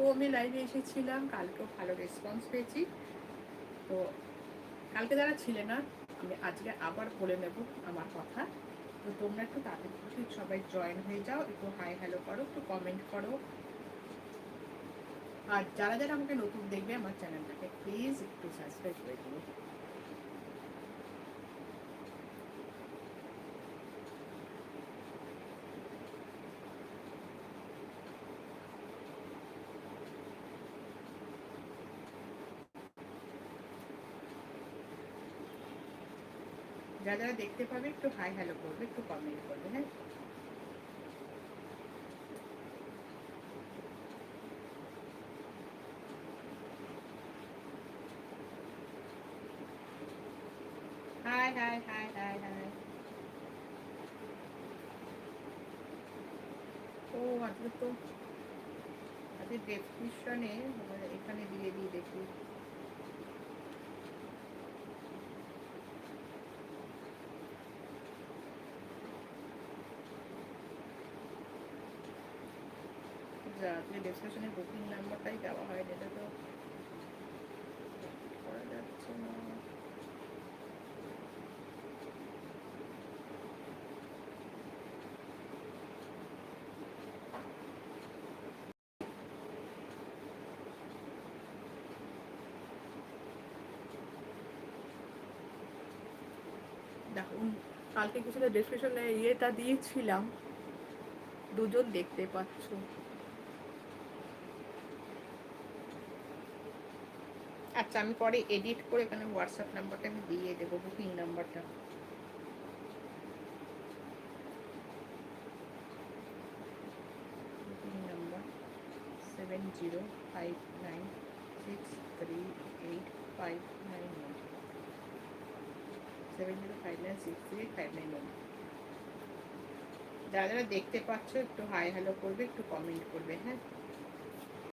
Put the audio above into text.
কালকেও আমি লাইভে এসেছিলাম, কালকেও ভালো রেসপন্স পেয়েছি। তো কালকে যারা ছিলে না, আমি আজকে আবার বলে নেব আমার কথা। তো তোমরা একটু তাড়াতাড়ি সবাই জয়েন হয়ে যাও, একটু হাই হ্যালো করো, একটু কমেন্ট করো। আর যারা যারা আমাকে নতুন দেখবে আমার চ্যানেলটাকে প্লিজ একটু সাবস্ক্রাইব করে দিও। যারা যারা দেখতে পাবে একটু হাই হ্যালো করবে, একটু কমেন্ট করবে। হ্যাঁ, hi hi hi hi hi. ও আজকে তো আজকে ডেসক্রিপশনে এখানে দিয়ে দিই দেখি। আজকে ডেসক্রিপশনে বুকিং নাম্বারটাই দেওয়া হয়, যেটা তো করা যাচ্ছে না। দেখুন, কালকে কিছুটা ডেসক্রিপশনে ইয়েটা দিয়েছিলাম, দুজন দেখতে পাচ্ছ। আচ্ছা, আমি পরে এডিট করে এখানে হোয়াটসঅ্যাপ নাম্বারটা আমি দিয়ে দেবো, বুকিং নাম্বারটা। Booking number 7059638591, 7059638591। যারা যারা দেখতে পাচ্ছ একটু হাই হ্যালো করবে, একটু কমেন্ট করবে। হ্যাঁ,